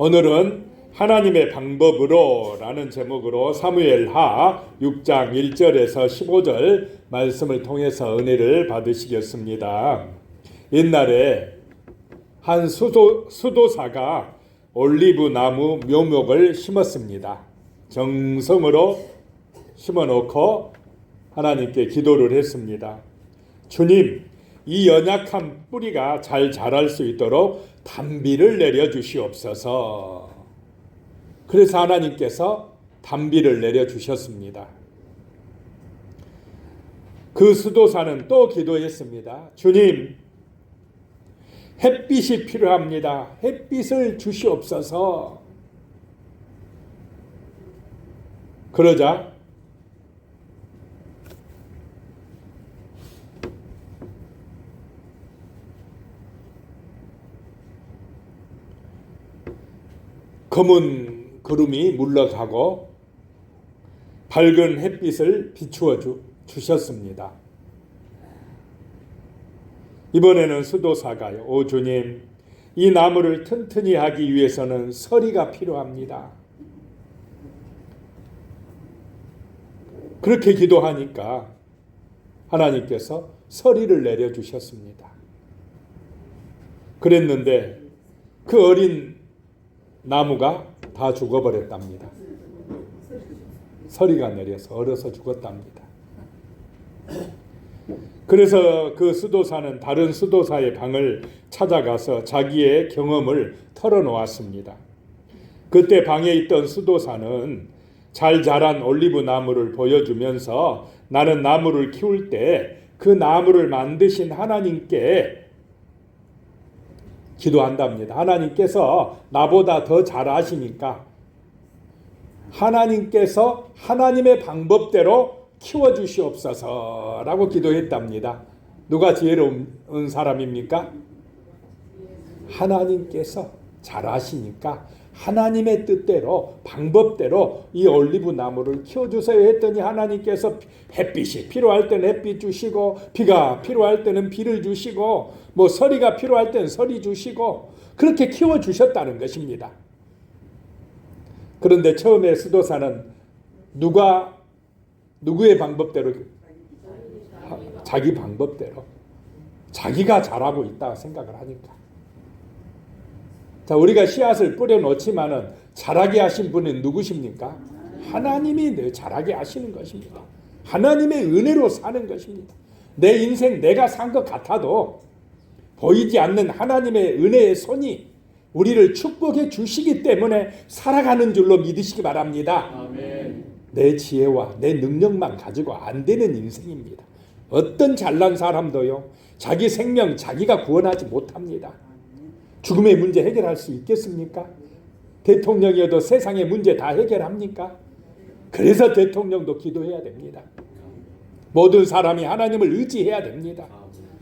오늘은 하나님의 방법으로 라는 제목으로 사무엘하 6장 1절에서 15절 말씀을 통해서 은혜를 받으시겠습니다. 옛날에 한 수도사가 올리브 나무 묘목을 심었습니다. 정성으로 심어놓고 하나님께 기도를 했습니다. 주님, 이 연약한 뿌리가 잘 자랄 수 있도록 단비를 내려주시옵소서. 그래서 하나님께서 단비를 내려주셨습니다. 그 수도사는 또 기도했습니다. 주님, 햇빛이 필요합니다. 햇빛을 주시옵소서. 그러자 검은 구름이 물러가고 밝은 햇빛을 비추어 주셨습니다. 이번에는 수도사가요. 오 주님, 이 나무를 튼튼히 하기 위해서는 서리가 필요합니다. 그렇게 기도하니까 하나님께서 서리를 내려주셨습니다. 그랬는데 그 어린 나무가 다 죽어버렸답니다. 서리가 내려서 얼어서 죽었답니다. 그래서 그 수도사는 다른 수도사의 방을 찾아가서 자기의 경험을 털어놓았습니다. 그때 방에 있던 수도사는 잘 자란 올리브 나무를 보여주면서 나는 나무를 키울 때 그 나무를 만드신 하나님께 기도한답니다. 하나님께서 나보다 더 잘 아시니까 하나님께서 하나님의 방법대로 키워주시옵소서 라고 기도했답니다. 누가 지혜로운 사람입니까? 하나님께서 잘 아시니까 하나님의 뜻대로 방법대로 이 올리브 나무를 키워주세요 했더니 하나님께서 햇빛이 필요할 때는 햇빛 주시고 비가 필요할 때는 비를 주시고 뭐 서리가 필요할 때는 서리 주시고 그렇게 키워주셨다는 것입니다. 그런데 처음에 수도사는 누구의 방법대로? 자기 방법대로 자기가 잘하고 있다 생각을 하니까. 자, 우리가 씨앗을 뿌려놓지만은 자라게 하신 분은 누구십니까? 하나님이 늘 자라게 하시는 것입니다. 하나님의 은혜로 사는 것입니다. 내 인생 내가 산 것 같아도 보이지 않는 하나님의 은혜의 손이 우리를 축복해 주시기 때문에 살아가는 줄로 믿으시기 바랍니다. 아멘. 내 지혜와 내 능력만 가지고 안 되는 인생입니다. 어떤 잘난 사람도요, 자기 생명 자기가 구원하지 못합니다. 죽음의 문제 해결할 수 있겠습니까? 대통령이어도 세상의 문제 다 해결합니까? 그래서 대통령도 기도해야 됩니다. 모든 사람이 하나님을 의지해야 됩니다.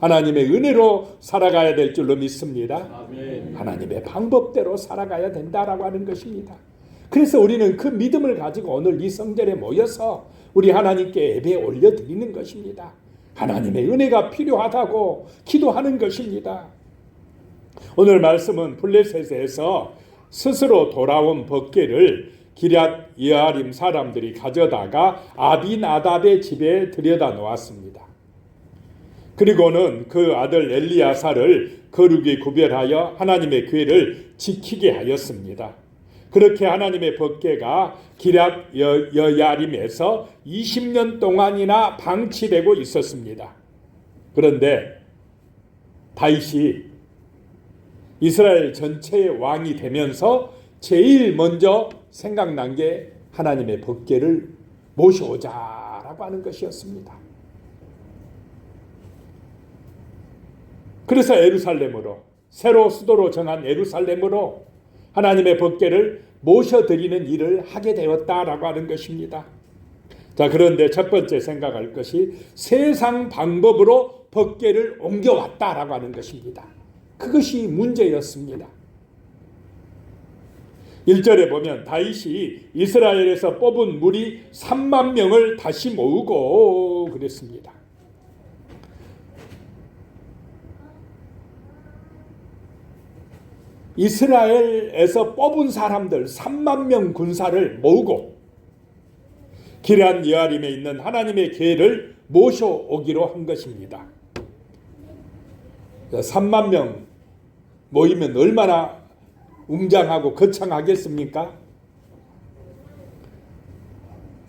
하나님의 은혜로 살아가야 될 줄로 믿습니다. 아멘. 하나님의 방법대로 살아가야 된다라고 하는 것입니다. 그래서 우리는 그 믿음을 가지고 오늘 이 성전에 모여서 우리 하나님께 예배 올려드리는 것입니다. 하나님의 은혜가 필요하다고 기도하는 것입니다. 오늘 말씀은 블레셋에서 스스로 돌아온 법궤를 기럇 여아림 사람들이 가져다가 아비나답의 집에 들여다 놓았습니다. 그리고는 그 아들 엘리야사를 거룩히 구별하여 하나님의 궤를 지키게 하였습니다. 그렇게 하나님의 법궤가 기럇 여아림에서 20년 동안이나 방치되고 있었습니다. 그런데 다윗이 이스라엘 전체의 왕이 되면서 제일 먼저 생각난 게 하나님의 법궤를 모셔오자라고 하는 것이었습니다. 그래서 예루살렘으로, 새로 수도로 정한 예루살렘으로 하나님의 법궤를 모셔드리는 일을 하게 되었다라고 하는 것입니다. 자, 그런데 첫 번째 생각할 것이 세상 방법으로 법궤를 옮겨왔다라고 하는 것입니다. 그것이 문제였습니다. 1절에 보면 다윗이 이스라엘에서 뽑은 무리 3만 명을 다시 모으고 그랬습니다. 이스라엘에서 뽑은 사람들 3만 명 군사를 모으고 기럇 여아림에 있는 하나님의 궤를 모셔오기로 한 것입니다. 3만 명 모이면 얼마나 웅장하고 거창하겠습니까?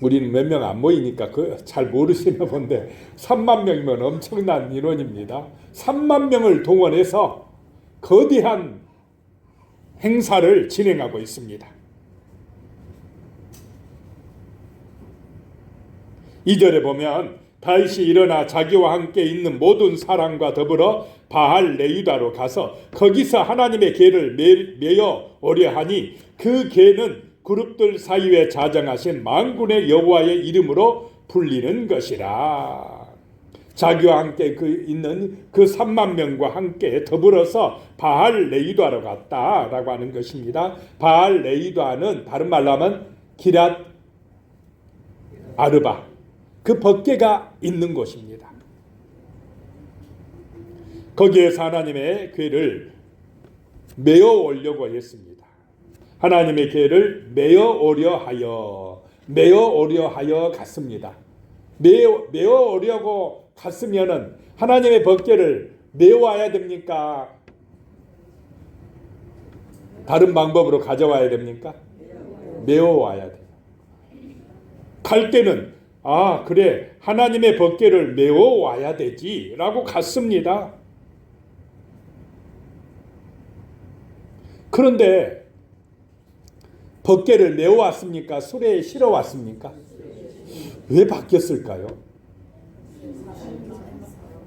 우리는 몇 명 안 모이니까 잘 모르시나 본데 3만 명이면 엄청난 인원입니다. 3만 명을 동원해서 거대한 행사를 진행하고 있습니다. 2절에 보면 다윗이 일어나 자기와 함께 있는 모든 사람과 더불어 바알 레위다로 가서 거기서 하나님의 궤를 메어 오려 하니 그 궤는 그룹들 사이에 자정하신 만군의 여호와의 이름으로 불리는 것이라. 자기와 함께 있는 그 3만 명과 함께 더불어서 바알 레위다로 갔다라고 하는 것입니다. 바알 레위다는 다른 말로 하면 기럇 아르바, 그 법궤가 있는 곳입니다. 거기에서 하나님의 궤를 메어 오려고 했습니다. 하나님의 궤를 메어 오려 하여 갔습니다. 메어 오려고 갔으면은 하나님의 법궤를 메어 와야 됩니까? 다른 방법으로 가져와야 됩니까? 메어 와야 돼요. 갈 때는 그래, 하나님의 법궤를 메어 와야 되지 라고 갔습니다. 그런데 법궤를 메어 왔습니까? 수레에 실어 왔습니까? 왜 바뀌었을까요?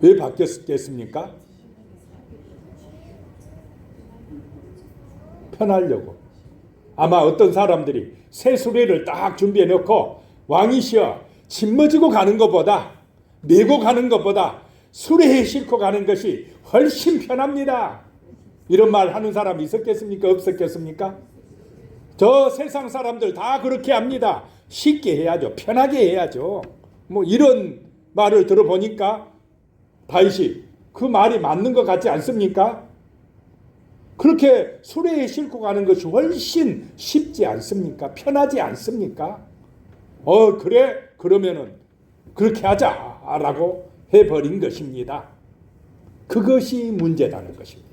왜 바뀌었겠습니까? 편하려고. 아마 어떤 사람들이 새 수레를 딱 준비해 놓고 왕이시여, 짊어지고 가는 것보다, 메고 가는 것보다 수레에 싣고 가는 것이 훨씬 편합니다. 이런 말 하는 사람이 있었겠습니까? 없었겠습니까? 저 세상 사람들 다 그렇게 합니다. 쉽게 해야죠. 편하게 해야죠. 뭐 이런 말을 들어보니까 다윗이 그 말이 맞는 것 같지 않습니까? 그렇게 수레에 싣고 가는 것이 훨씬 쉽지 않습니까? 편하지 않습니까? 그래? 그러면은 그렇게 하자라고 해버린 것입니다. 그것이 문제라는 것입니다.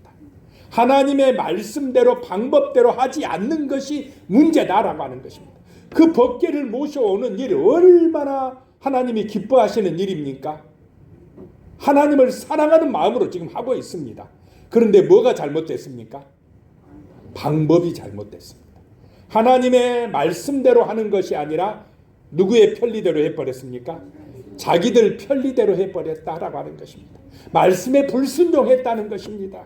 하나님의 말씀대로 방법대로 하지 않는 것이 문제다라고 하는 것입니다. 그 법궤를 모셔오는 일이 얼마나 하나님이 기뻐하시는 일입니까? 하나님을 사랑하는 마음으로 지금 하고 있습니다. 그런데 뭐가 잘못됐습니까? 방법이 잘못됐습니다. 하나님의 말씀대로 하는 것이 아니라 누구의 편리대로 해버렸습니까? 자기들 편리대로 해버렸다라고 하는 것입니다. 말씀에 불순종했다는 것입니다.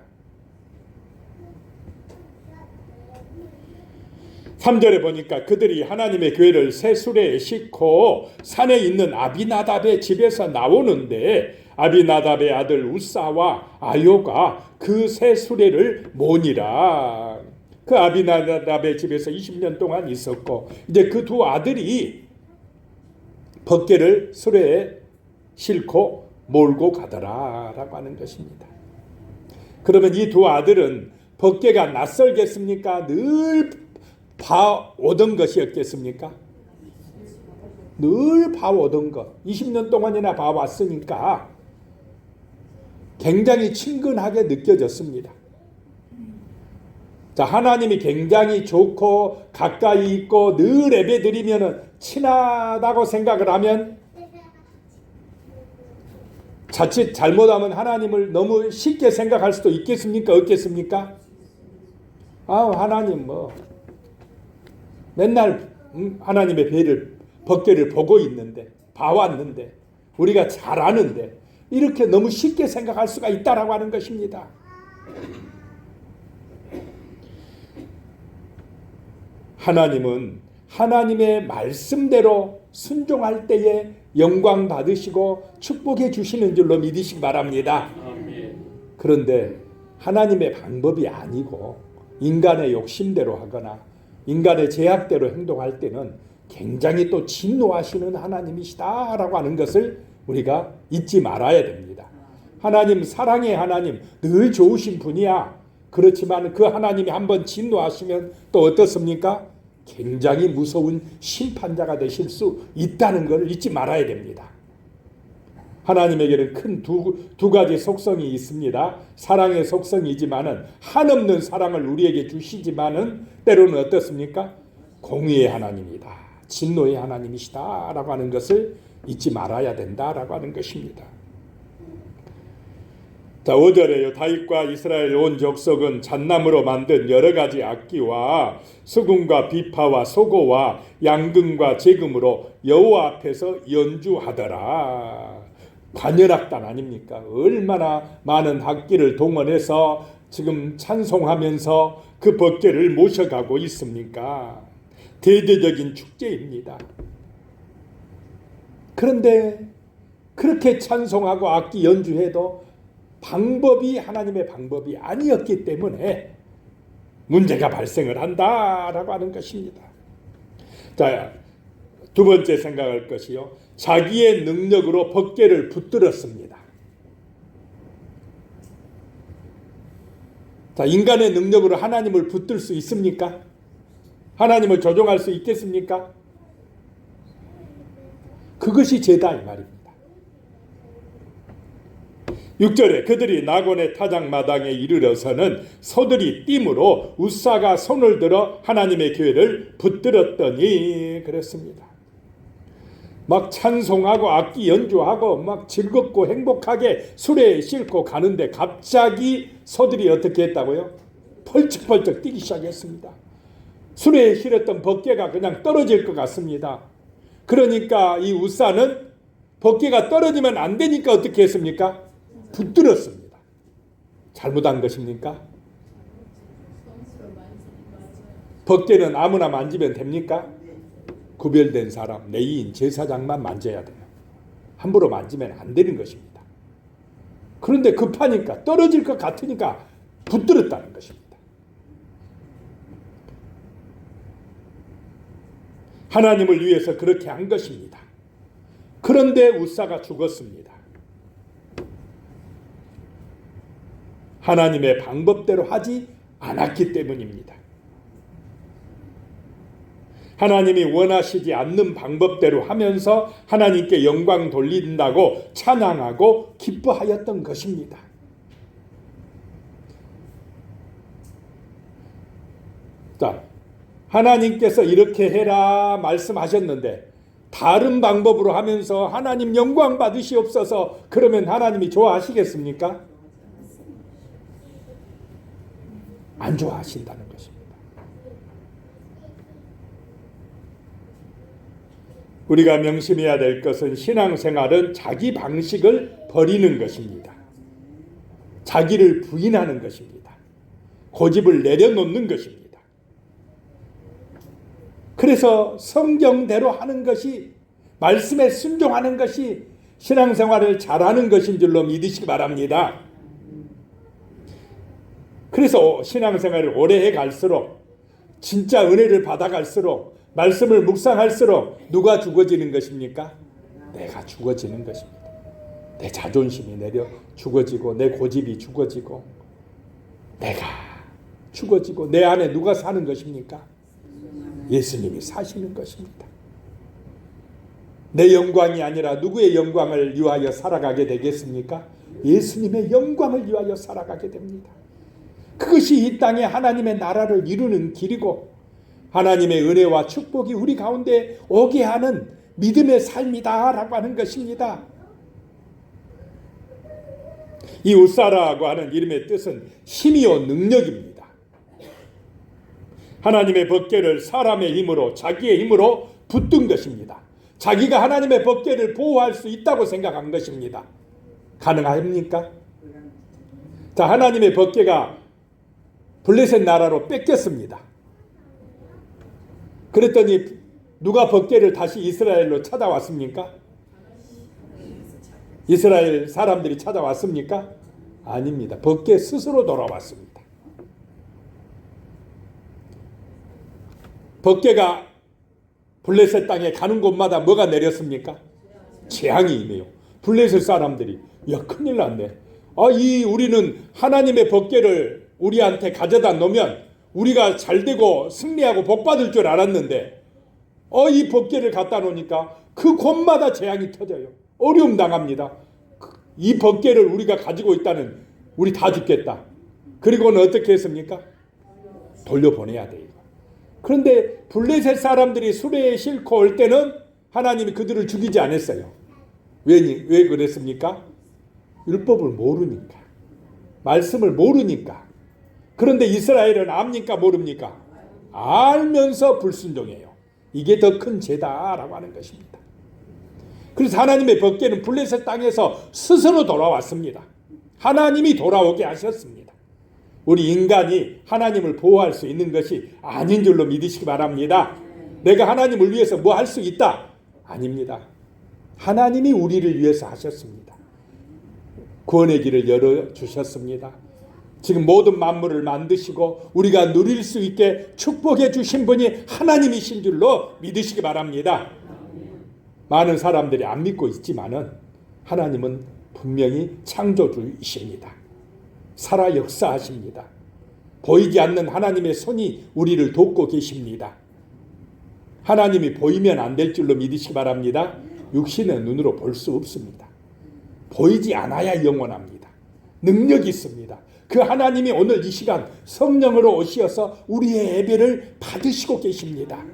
3절에 보니까 그들이 하나님의 궤를 새 수레에 싣고 산에 있는 아비나답의 집에서 나오는데 아비나답의 아들 우사와 아요가 그 새 수레를 모니라. 그 아비나답의 집에서 20년 동안 있었고 이제 그 두 아들이 법궤를 수레에 싣고 몰고 가더라라고 하는 것입니다. 그러면 이 두 아들은 법궤가 낯설겠습니까? 늘 봐오던 것이었겠습니까? 늘 봐오던 것. 20년 동안이나 봐왔으니까 굉장히 친근하게 느껴졌습니다. 자, 하나님이 굉장히 좋고 가까이 있고 늘 예배드리면 친하다고 생각을 하면 자칫 잘못하면 하나님을 너무 쉽게 생각할 수도 있겠습니까? 없겠습니까? 하나님 맨날 하나님의 법궤를 보고 있는데, 봐왔는데, 우리가 잘 아는데 이렇게 너무 쉽게 생각할 수가 있다라고 하는 것입니다. 하나님은 하나님의 말씀대로 순종할 때에 영광 받으시고 축복해 주시는 줄로 믿으시기 바랍니다. 그런데 하나님의 방법이 아니고 인간의 욕심대로 하거나 인간의 제약대로 행동할 때는 굉장히 또 진노하시는 하나님이시다라고 하는 것을 우리가 잊지 말아야 됩니다. 하나님, 사랑의 하나님, 늘 좋으신 분이야. 그렇지만 그 하나님이 한번 진노하시면 또 어떻습니까? 굉장히 무서운 심판자가 되실 수 있다는 걸 잊지 말아야 됩니다. 하나님에게는 큰 두 가지 속성이 있습니다. 사랑의 속성이지만은 한없는 사랑을 우리에게 주시지만은 때로는 어떻습니까? 공의의 하나님이다. 진노의 하나님이시다. 라고 하는 것을 잊지 말아야 된다라고 하는 것입니다. 자, 5절에요. 다윗과 이스라엘 온 족속은 잣나무로 만든 여러 가지 악기와 수금과 비파와 소고와 양금과 제금으로 여호와 앞에서 연주하더라. 관현악단 아닙니까? 얼마나 많은 악기를 동원해서 지금 찬송하면서 그 법궤를 모셔가고 있습니까? 대대적인 축제입니다. 그런데 그렇게 찬송하고 악기 연주해도 방법이 하나님의 방법이 아니었기 때문에 문제가 발생을 한다라고 하는 것입니다. 자, 두 번째 생각할 것이요. 자기의 능력으로 법궤를 붙들었습니다. 자, 인간의 능력으로 하나님을 붙들 수 있습니까? 하나님을 조종할 수 있겠습니까? 그것이 죄다 이 말입니다. 6절에 그들이 나곤의 타작마당에 이르러서는 소들이 띠므로 웃사가 손을 들어 하나님의 교회를 붙들었더니 그랬습니다. 막 찬송하고 악기 연주하고 막 즐겁고 행복하게 수레에 싣고 가는데 갑자기 소들이 어떻게 했다고요? 펄쩍펄쩍 뛰기 시작했습니다. 수레에 실었던 법궤가 그냥 떨어질 것 같습니다. 그러니까 이 웃사는 법궤가 떨어지면 안 되니까 어떻게 했습니까? 붙들었습니다. 잘못한 것입니까? 법궤는 아무나 만지면 됩니까? 구별된 사람, 레위인, 제사장만 만져야 돼요. 함부로 만지면 안 되는 것입니다. 그런데 급하니까 떨어질 것 같으니까 붙들었다는 것입니다. 하나님을 위해서 그렇게 한 것입니다. 그런데 웃사가 죽었습니다. 하나님의 방법대로 하지 않았기 때문입니다. 하나님이 원하시지 않는 방법대로 하면서 하나님께 영광 돌린다고 찬양하고 기뻐하였던 것입니다. 자, 하나님께서 이렇게 해라 말씀하셨는데 다른 방법으로 하면서 하나님 영광 받으시옵소서 그러면 하나님이 좋아하시겠습니까? 안 좋아하신다는 것입니다. 우리가 명심해야 될 것은 신앙생활은 자기 방식을 버리는 것입니다. 자기를 부인하는 것입니다. 고집을 내려놓는 것입니다. 그래서 성경대로 하는 것이 말씀에 순종하는 것이 신앙생활을 잘하는 것인 줄로 믿으시기 바랍니다. 그래서 신앙생활을 오래 해갈수록 진짜 은혜를 받아갈수록 말씀을 묵상할수록 누가 죽어지는 것입니까? 내가 죽어지는 것입니다. 내 자존심이 내려 죽어지고 내 고집이 죽어지고 내가 죽어지고 내 안에 누가 사는 것입니까? 예수님이 사시는 것입니다. 내 영광이 아니라 누구의 영광을 위하여 살아가게 되겠습니까? 예수님의 영광을 위하여 살아가게 됩니다. 그것이 이 땅에 하나님의 나라를 이루는 길이고 하나님의 은혜와 축복이 우리 가운데 오게 하는 믿음의 삶이다라고 하는 것입니다. 이 웃사라고 하는 이름의 뜻은 힘이요 능력입니다. 하나님의 법궤를 사람의 힘으로 자기의 힘으로 붙든 것입니다. 자기가 하나님의 법궤를 보호할 수 있다고 생각한 것입니다. 가능합니까? 자, 하나님의 법궤가 블레셋 나라로 뺏겼습니다. 그랬더니 누가 법궤를 다시 이스라엘로 찾아왔습니까? 이스라엘 사람들이 찾아왔습니까? 아닙니다. 법궤 스스로 돌아왔습니다. 법궤가 블레셋 땅에 가는 곳마다 뭐가 내렸습니까? 재앙이 임해요. 블레셋 사람들이 야 큰일 났네. 우리는 하나님의 법궤를 우리한테 가져다 놓으면 우리가 잘되고 승리하고 복받을 줄 알았는데 이 법궤를 갖다 놓으니까 그 곳마다 재앙이 터져요. 어려움 당합니다. 이 법궤를 우리가 가지고 있다는 우리 다 죽겠다. 그리고는 어떻게 했습니까? 돌려보내야 돼요. 그런데 블레셋 사람들이 수레에 싣고 올 때는 하나님이 그들을 죽이지 않았어요. 왜 그랬습니까? 율법을 모르니까. 말씀을 모르니까. 그런데 이스라엘은 압니까 모릅니까? 알면서 불순종해요. 이게 더 큰 죄다라고 하는 것입니다. 그래서 하나님의 법궤는 블레셋 땅에서 스스로 돌아왔습니다. 하나님이 돌아오게 하셨습니다. 우리 인간이 하나님을 보호할 수 있는 것이 아닌 줄로 믿으시기 바랍니다. 내가 하나님을 위해서 뭐 할 수 있다? 아닙니다. 하나님이 우리를 위해서 하셨습니다. 구원의 길을 열어주셨습니다. 지금 모든 만물을 만드시고 우리가 누릴 수 있게 축복해 주신 분이 하나님이신 줄로 믿으시기 바랍니다. 많은 사람들이 안 믿고 있지만은 하나님은 분명히 창조주이십니다. 살아 역사하십니다. 보이지 않는 하나님의 손이 우리를 돕고 계십니다. 하나님이 보이면 안 될 줄로 믿으시기 바랍니다. 육신의 눈으로 볼 수 없습니다. 보이지 않아야 영원합니다. 능력이 있습니다. 그 하나님이 오늘 이 시간 성령으로 오시어서 우리의 예배를 받으시고 계십니다.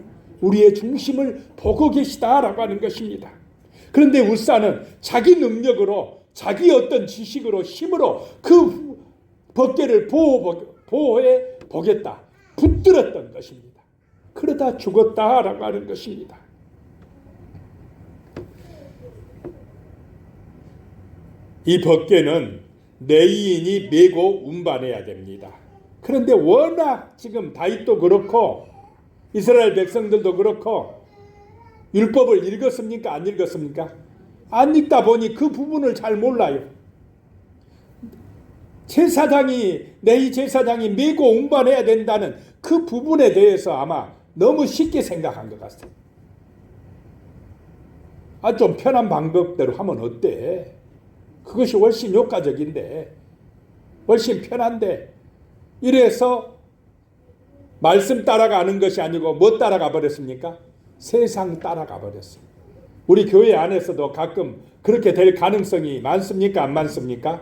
우리의 중심을 보고 계시다라고 하는 것입니다. 그런데 울사는 자기 능력으로 자기 어떤 지식으로 힘으로 그 법궤를 보호해 보겠다. 붙들었던 것입니다. 그러다 죽었다라고 하는 것입니다. 이 법궤는 레위인이 메고 운반해야 됩니다. 그런데 워낙 지금 다윗도 그렇고 이스라엘 백성들도 그렇고 율법을 읽었습니까? 안 읽었습니까? 안 읽다 보니 그 부분을 잘 몰라요. 레위 제사장이 메고 운반해야 된다는 그 부분에 대해서 아마 너무 쉽게 생각한 것 같아요. 좀 편한 방법대로 하면 어때? 그것이 훨씬 효과적인데, 훨씬 편한데, 이래서 말씀 따라가는 것이 아니고 뭐 따라가 버렸습니까? 세상 따라가 버렸어요. 우리 교회 안에서도 가끔 그렇게 될 가능성이 많습니까? 안 많습니까?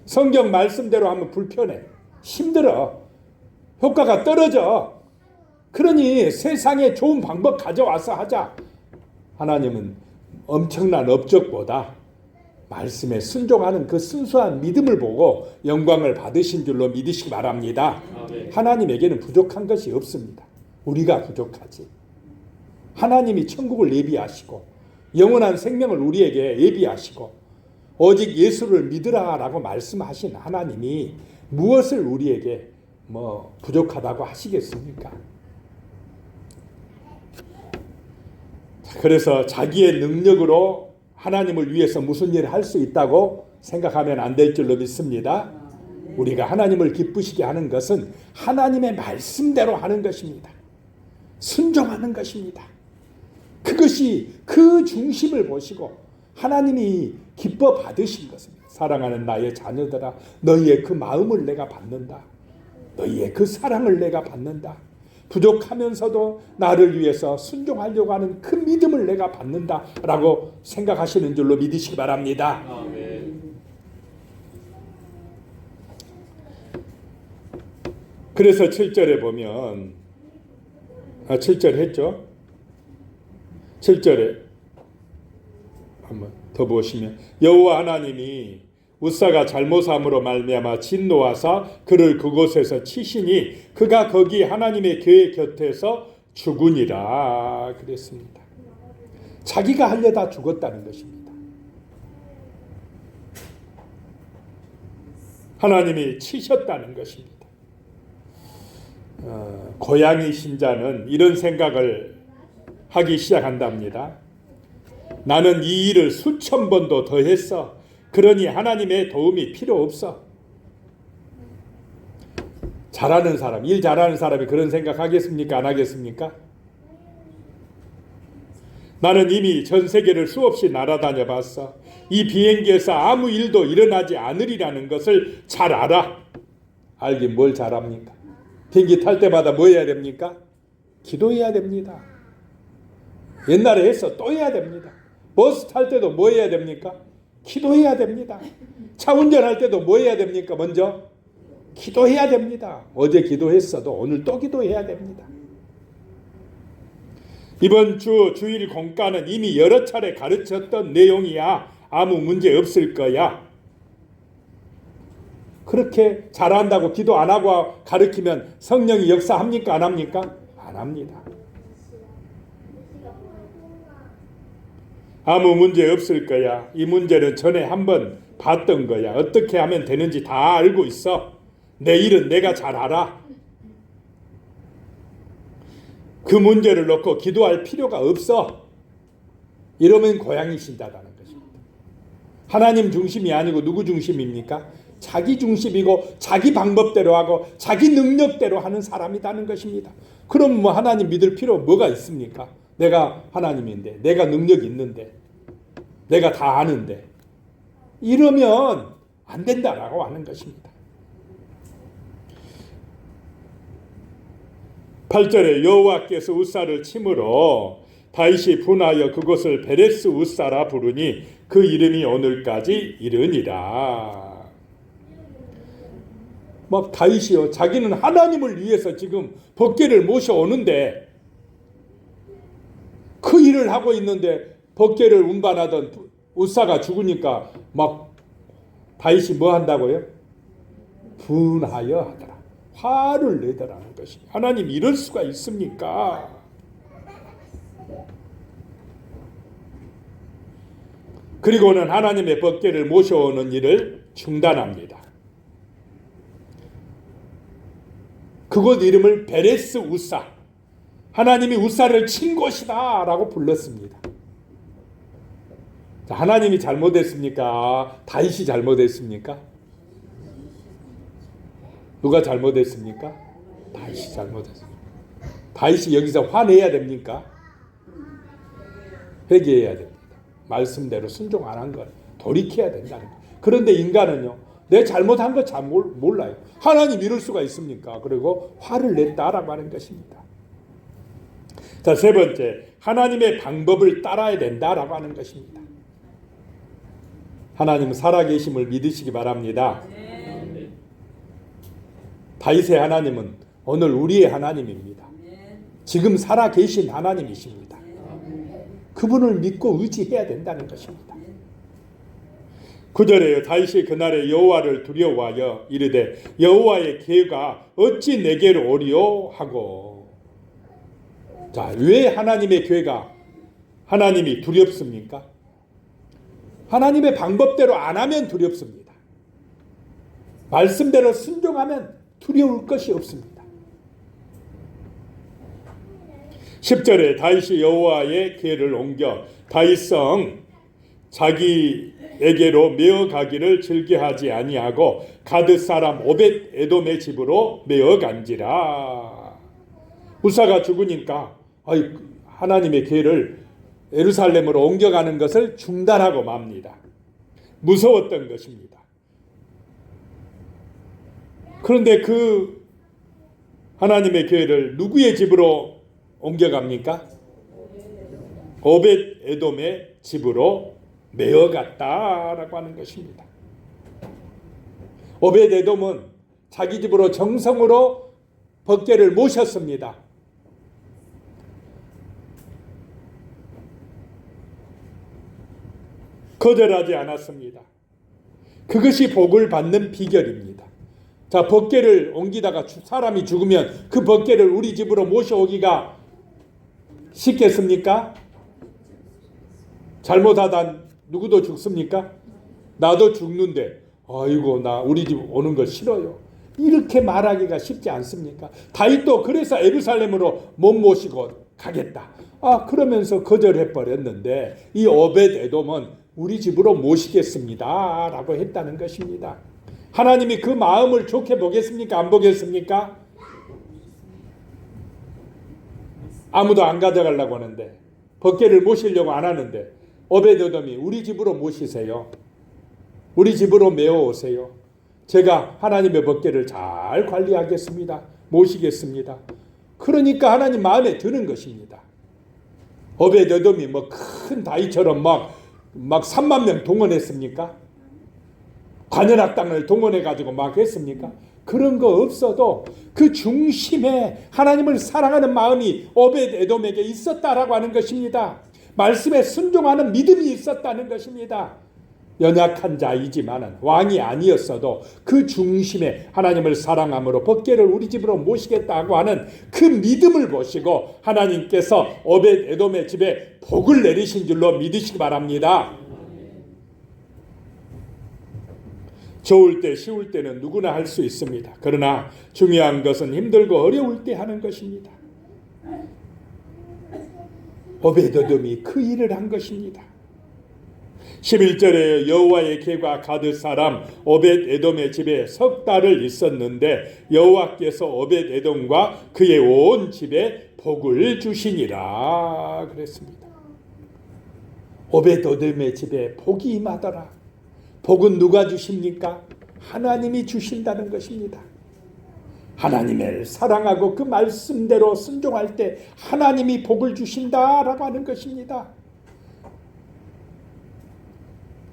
성경 말씀대로 하면 불편해. 힘들어. 효과가 떨어져. 그러니 세상에 좋은 방법 가져와서 하자. 하나님은 엄청난 업적보다 말씀에 순종하는 그 순수한 믿음을 보고 영광을 받으신 줄로 믿으시기 바랍니다. 하나님에게는 부족한 것이 없습니다. 우리가 부족하지. 하나님이 천국을 예비하시고 영원한 생명을 우리에게 예비하시고 오직 예수를 믿으라라고 말씀하신 하나님이 무엇을 우리에게 부족하다고 하시겠습니까? 그래서 자기의 능력으로 하나님을 위해서 무슨 일을 할 수 있다고 생각하면 안 될 줄로 믿습니다. 우리가 하나님을 기쁘시게 하는 것은 하나님의 말씀대로 하는 것입니다. 순종하는 것입니다. 그것이 그 중심을 보시고 하나님이 기뻐 받으신 것입니다. 사랑하는 나의 자녀들아, 너희의 그 마음을 내가 받는다. 너희의 그 사랑을 내가 받는다. 부족하면서도 나를 위해서 순종하려고 하는 그 믿음을 내가 받는다라고 생각하시는 줄로 믿으시기 바랍니다. 아멘. 그래서 7절에 보면 7절 했죠? 7절에 한번 더 보시면 여호와 하나님이 웃사가 잘못함으로 말미암아 진노하사 그를 그곳에서 치시니 그가 거기 하나님의 교회 곁에서 죽으니라 그랬습니다. 자기가 하려다 죽었다는 것입니다. 하나님이 치셨다는 것입니다. 고양이 신자는 이런 생각을 하기 시작한답니다. 나는 이 일을 수천 번도 더 했어. 그러니 하나님의 도움이 필요 없어. 잘하는 사람, 일 잘하는 사람이 그런 생각하겠습니까? 안 하겠습니까? 나는 이미 전 세계를 수없이 날아다녀 봤어. 이 비행기에서 아무 일도 일어나지 않으리라는 것을 잘 알아. 알긴 뭘 잘합니까? 비행기 탈 때마다 뭐 해야 됩니까? 기도해야 됩니다. 옛날에 했어. 또 해야 됩니다. 버스 탈 때도 뭐 해야 됩니까? 기도해야 됩니다. 차 운전할 때도 뭐 해야 됩니까? 먼저 기도해야 됩니다. 어제 기도했어도 오늘 또 기도해야 됩니다. 이번 주 주일 공과는 이미 여러 차례 가르쳤던 내용이야. 아무 문제 없을 거야. 그렇게 잘한다고 기도 안 하고 가르치면 성령이 역사합니까? 안 합니까? 안 합니다. 아무 문제 없을 거야. 이 문제는 전에 한번 봤던 거야. 어떻게 하면 되는지 다 알고 있어. 내 일은 내가 잘 알아. 그 문제를 놓고 기도할 필요가 없어. 이러면 고양이 신다라는 것입니다. 하나님 중심이 아니고 누구 중심입니까? 자기 중심이고 자기 방법대로 하고 자기 능력대로 하는 사람이라는 것입니다. 그럼 뭐 하나님 믿을 필요 뭐가 있습니까? 내가 하나님인데, 내가 능력이 있는데, 내가 다 아는데, 이러면 안 된다라고 하는 것입니다. 8절에 여호와께서 우사를 침으로 다윗이 분하여 그곳을 베레스 우사라 부르니 그 이름이 오늘까지 이르니라. 막 다윗이요, 자기는 하나님을 위해서 지금 법궤를 모셔오는데 그 일을 하고 있는데 법궤를 운반하던 우사가 죽으니까 막 다윗이 뭐 한다고요? 분하여 하더라. 화를 내더라는 것입니다. 하나님 이럴 수가 있습니까? 그리고는 하나님의 법궤를 모셔오는 일을 중단합니다. 그곳 이름을 베레스 우사, 하나님이 우사를 친 곳이다 라고 불렀습니다. 자, 하나님이 잘못했습니까? 다윗이 잘못했습니까? 누가 잘못했습니까? 다윗이 잘못했습니다. 다윗이 여기서 화내야 됩니까? 회개해야 됩니다. 말씀대로 순종 안 한 것 돌이켜야 된다는 거예요. 그런데 인간은요, 내 잘못한 거 잘 몰라요. 하나님 이럴 수가 있습니까? 그리고 화를 냈다라고 하는 것입니다. 자, 세 번째, 하나님의 방법을 따라야 된다라고 하는 것입니다. 하나님은 살아계심을 믿으시기 바랍니다. 다윗의 하나님은 오늘 우리의 하나님입니다. 지금 살아계신 하나님이십니다. 그분을 믿고 의지해야 된다는 것입니다. 9절에요. 다윗이 그날에 여호와를 두려워하여 이르되 여호와의 계가 어찌 내게로 오리요 하고. 자, 왜 하나님의 계가 하나님이 두렵습니까? 하나님의 방법대로 안 하면 두렵습니다. 말씀대로 순종하면 두려울 것이 없습니다. 10절에 다윗이 여호와의 궤를 옮겨 다윗성 자기에게로 메어 가기를 즐겨하지 아니하고 가드 사람 오벳 에돔의 집으로 메어 간지라. 우사가 죽으니까 하나님의 궤를 예루살렘으로 옮겨가는 것을 중단하고 맙니다. 무서웠던 것입니다. 그런데 그 하나님의 궤를 누구의 집으로 옮겨갑니까? 오벳 에돔의 집으로 메어갔다라고 하는 것입니다. 오벳 에돔은 자기 집으로 정성으로 법궤를 모셨습니다. 거절하지 않았습니다. 그것이 복을 받는 비결입니다. 자, 법궤를 옮기다가 사람이 죽으면 그 법궤를 우리 집으로 모셔오기가 쉽겠습니까? 잘못하다 누구도 죽습니까? 나도 죽는데 아이고 나 우리 집 오는 걸 싫어요. 이렇게 말하기가 쉽지 않습니까? 다윗도 그래서 예루살렘으로 못 모시고 가겠다. 그러면서 거절해버렸는데 이 오벳 에돔은 우리 집으로 모시겠습니다 라고 했다는 것입니다. 하나님이 그 마음을 좋게 보겠습니까? 안 보겠습니까? 아무도 안 가져가려고 하는데 법궤를 모시려고 안 하는데 오벳 에돔이 우리 집으로 모시세요. 우리 집으로 메어오세요. 제가 하나님의 법궤를 잘 관리하겠습니다. 모시겠습니다. 그러니까 하나님 마음에 드는 것입니다. 오벳에돔이 뭐 큰 다이처럼 막 3만 명 동원했습니까? 관현악 땅을 동원해가지고 막 했습니까? 그런 거 없어도 그 중심에 하나님을 사랑하는 마음이 오벳에돔에게 있었다라고 하는 것입니다. 말씀에 순종하는 믿음이 있었다는 것입니다. 연약한 자이지만 왕이 아니었어도 그 중심에 하나님을 사랑함으로 법궤를 우리 집으로 모시겠다고 하는 그 믿음을 보시고 하나님께서 오벳에돔의 집에 복을 내리신 줄로 믿으시기 바랍니다. 좋을 때 쉬울 때는 누구나 할 수 있습니다. 그러나 중요한 것은 힘들고 어려울 때 하는 것입니다. 오벳에돔이 그 일을 한 것입니다. 11절에 여호와의 궤가 가드 사람 오벳에돔의 집에 석 달을 있었는데 여호와께서 오벳에돔과 그의 온 집에 복을 주시니라 그랬습니다. 오벳에돔의 집에 복이 임하더라. 복은 누가 주십니까? 하나님이 주신다는 것입니다. 하나님을 사랑하고 그 말씀대로 순종할 때 하나님이 복을 주신다라고 하는 것입니다.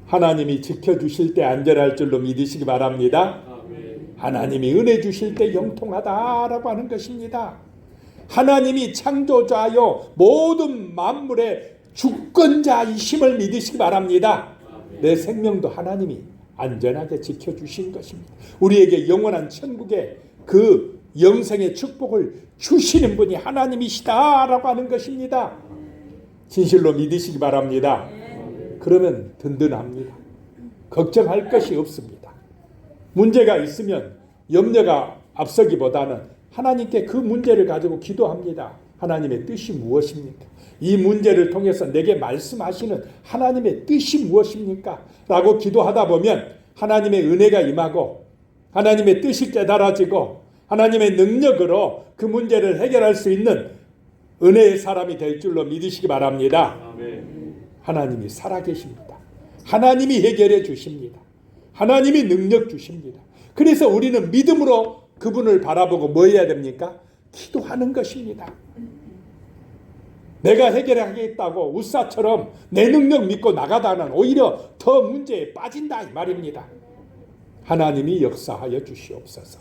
하나님이 지켜주실 때 안전할 줄로 믿으시기 바랍니다. 하나님이 은혜 주실 때 영통하다라고 하는 것입니다. 하나님이 창조자요 모든 만물의 주권자이심을 믿으시기 바랍니다. 내 생명도 하나님이 안전하게 지켜주신 것입니다. 우리에게 영원한 천국의 그 영생의 축복을 주시는 분이 하나님이시다라고 하는 것입니다. 진실로 믿으시기 바랍니다. 그러면 든든합니다. 걱정할 것이 없습니다. 문제가 있으면 염려가 앞서기보다는 하나님께 그 문제를 가지고 기도합니다. 하나님의 뜻이 무엇입니까? 이 문제를 통해서 내게 말씀하시는 하나님의 뜻이 무엇입니까? 라고 기도하다 보면 하나님의 은혜가 임하고 하나님의 뜻이 깨달아지고 하나님의 능력으로 그 문제를 해결할 수 있는 은혜의 사람이 될 줄로 믿으시기 바랍니다. 아멘. 하나님이 살아계십니다. 하나님이 해결해 주십니다. 하나님이 능력 주십니다. 그래서 우리는 믿음으로 그분을 바라보고 뭐 해야 됩니까? 기도하는 것입니다. 내가 해결하겠다고 우사처럼 내 능력 믿고 나가다는 오히려 더 문제에 빠진다 이 말입니다. 하나님이 역사하여 주시옵소서.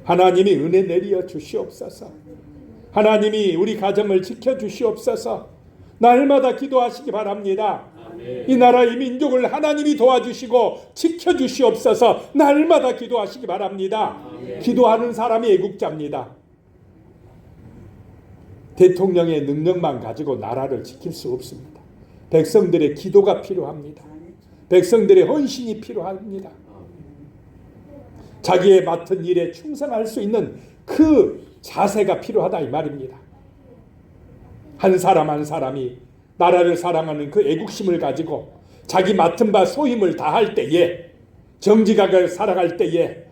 하나님이 은혜 내려 주시옵소서. 하나님이 우리 가정을 지켜 주시옵소서. 날마다 기도하시기 바랍니다. 아멘. 이 나라 이 민족을 하나님이 도와주시고 지켜주시옵소서. 날마다 기도하시기 바랍니다. 아멘. 기도하는 사람이 애국자입니다. 대통령의 능력만 가지고 나라를 지킬 수 없습니다. 백성들의 기도가 필요합니다. 백성들의 헌신이 필요합니다. 자기의 맡은 일에 충성할 수 있는 그 자세가 필요하다 이 말입니다. 한 사람 한 사람이 나라를 사랑하는 그 애국심을 가지고 자기 맡은 바 소임을 다할 때에, 정직하게 살아갈 때에,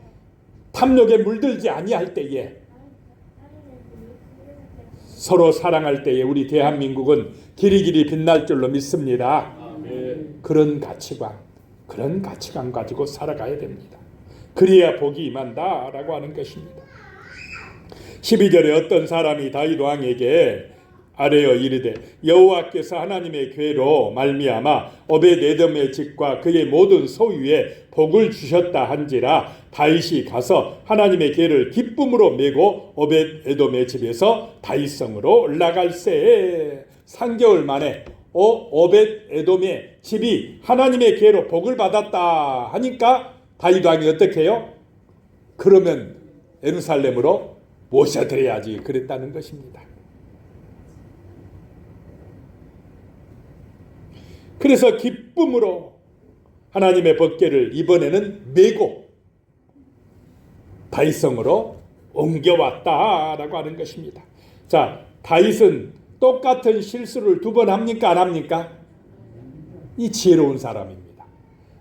탐욕에 물들지 아니할 때에, 서로 사랑할 때에 우리 대한민국은 길이길이 빛날 줄로 믿습니다. 아멘. 그런 가치관 가지고 살아가야 됩니다. 그래야 복이 임한다라고 하는 것입니다. 12절에 어떤 사람이 다윗 왕에게 아뢰어 이르되 여호와께서 하나님의 궤로 말미암아 오벳에돔의 집과 그의 모든 소유에 복을 주셨다 한지라 다윗이 가서 하나님의 궤를 기쁨으로 메고 오벳에돔의 집에서 다윗성으로 올라갈새. 3개월 만에 오벳에돔의 집이 하나님의 궤로 복을 받았다 하니까 다윗 왕이 어떻게 해요? 그러면 예루살렘으로 모셔드려야지 그랬다는 것입니다. 그래서 기쁨으로 하나님의 법궤를 이번에는 메고 다윗성으로 옮겨왔다라고 하는 것입니다. 자, 다윗은 똑같은 실수를 2번 합니까? 안 합니까? 이 지혜로운 사람입니다.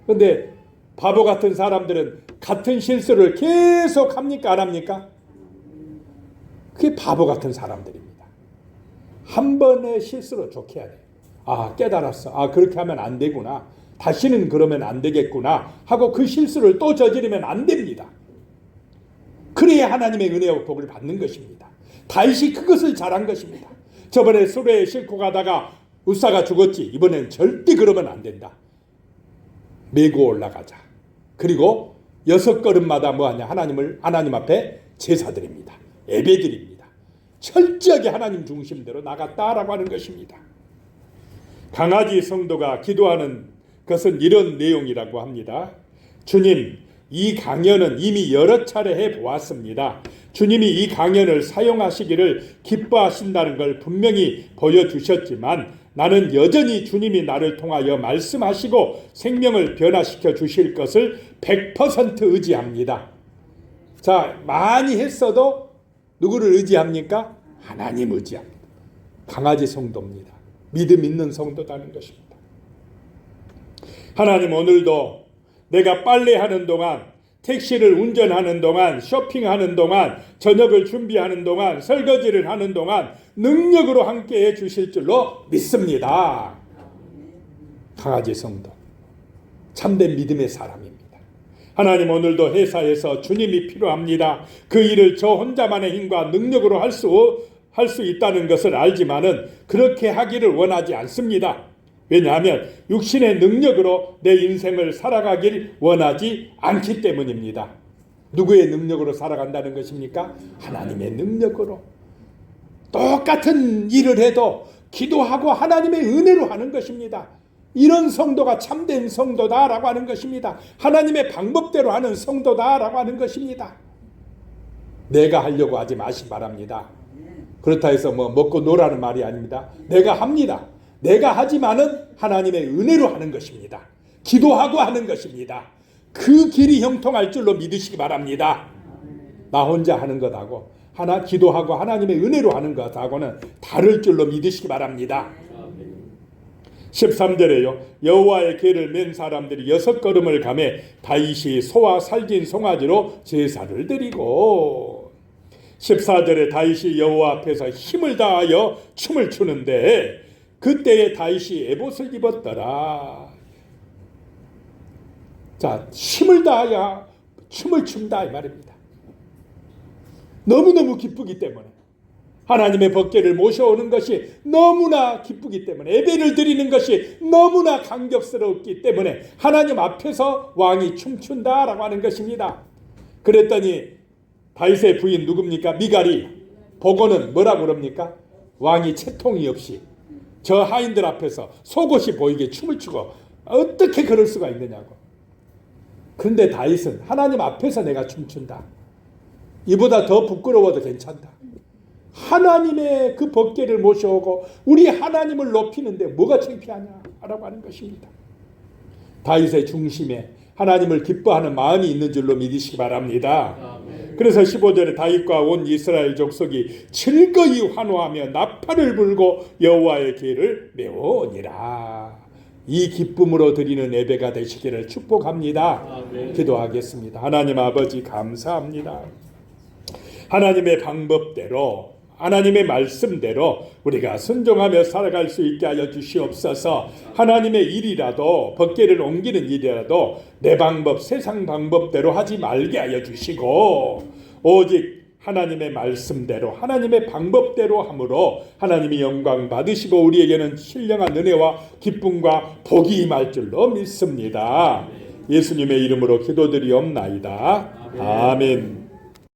그런데 바보 같은 사람들은 같은 실수를 계속 합니까? 안 합니까? 그게 바보 같은 사람들입니다. 한 번의 실수로 좋게 해야 돼요. 아, 깨달았어. 아, 그렇게 하면 안 되구나. 다시는 그러면 안 되겠구나 하고 그 실수를 또 저지르면 안 됩니다. 그래야 하나님의 은혜와 복을 받는 것입니다. 다윗이 그것을 잘한 것입니다. 저번에 수레에 싣고 가다가 우사가 죽었지. 이번엔 절대 그러면 안 된다. 메고 올라가자. 그리고 6걸음마다 뭐하냐? 하나님 앞에 제사드립니다. 예배드립니다. 철저하게 하나님 중심대로 나갔다라고 하는 것입니다. 강아지 성도가 기도하는 것은 이런 내용이라고 합니다. 주님, 이 강연은 이미 여러 차례 해보았습니다. 주님이 이 강연을 사용하시기를 기뻐하신다는 걸 분명히 보여주셨지만 나는 여전히 주님이 나를 통하여 말씀하시고 생명을 변화시켜 주실 것을 100% 의지합니다. 자, 많이 했어도 누구를 의지합니까? 하나님 의지합니다. 강아지 성도입니다. 믿음 있는 성도라는 것입니다. 하나님, 오늘도 내가 빨래하는 동안, 택시를 운전하는 동안, 쇼핑하는 동안, 저녁을 준비하는 동안, 설거지를 하는 동안 능력으로 함께해 주실 줄로 믿습니다. 강아지 성도, 참된 믿음의 사람입니다. 하나님, 오늘도 회사에서 주님이 필요합니다. 그 일을 저 혼자만의 힘과 능력으로 할 수 있다는 것을 알지만은 그렇게 하기를 원하지 않습니다. 왜냐하면 육신의 능력으로 내 인생을 살아가길 원하지 않기 때문입니다. 누구의 능력으로 살아간다는 것입니까? 하나님의 능력으로. 똑같은 일을 해도 기도하고 하나님의 은혜로 하는 것입니다. 이런 성도가 참된 성도다라고 하는 것입니다. 하나님의 방법대로 하는 성도다라고 하는 것입니다. 내가 하려고 하지 마시 바랍니다. 그렇다 해서 먹고 놀라는 말이 아닙니다. 내가 합니다. 내가 하지만은 하나님의 은혜로 하는 것입니다. 기도하고 하는 것입니다. 그 길이 형통할 줄로 믿으시기 바랍니다. 나 혼자 하는 것하고 기도하고 하나님의 은혜로 하는 것하고는 다를 줄로 믿으시기 바랍니다. 13절에요. 여호와의 궤를 맨 사람들이 6걸음을 가매 다윗이 소와 살진 송아지로 제사를 드리고, 14절에 다윗이 여호와 앞에서 힘을 다하여 춤을 추는데 그때에 다윗이 에봇을 입었더라. 자, 힘을 다하여 춤을 춘다 이 말입니다. 너무너무 기쁘기 때문에, 하나님의 법궤를 모셔오는 것이 너무나 기쁘기 때문에, 예배를 드리는 것이 너무나 감격스럽기 때문에 하나님 앞에서 왕이 춤춘다라고 하는 것입니다. 그랬더니 다윗의 부인 누굽니까? 미갈이 보고는 뭐라고 그럽니까? 왕이 채통이 없이 저 하인들 앞에서 속옷이 보이게 춤을 추고 어떻게 그럴 수가 있느냐고. 그런데 다윗은 하나님 앞에서 내가 춤춘다. 이보다 더 부끄러워도 괜찮다. 하나님의 그 법궤를 모셔오고 우리 하나님을 높이는데 뭐가 창피하냐라고 하는 것입니다. 다윗의 중심에 하나님을 기뻐하는 마음이 있는 줄로 믿으시기 바랍니다. 그래서 15절에 다윗과 온 이스라엘 족속이 즐거이 환호하며 나팔을 불고 여호와의 궤를 메우니라. 이 기쁨으로 드리는 예배가 되시기를 축복합니다. 기도하겠습니다. 하나님 아버지, 감사합니다. 하나님의 방법대로, 하나님의 말씀대로 우리가 순종하며 살아갈 수 있게 하여 주시옵소서. 하나님의 일이라도, 법궤를 옮기는 일이라도 내 방법, 세상 방법대로 하지 말게 하여 주시고 오직 하나님의 말씀대로, 하나님의 방법대로 함으로 하나님이 영광 받으시고 우리에게는 신령한 은혜와 기쁨과 복이 임할 줄로 믿습니다. 예수님의 이름으로 기도드리옵나이다. 아멘.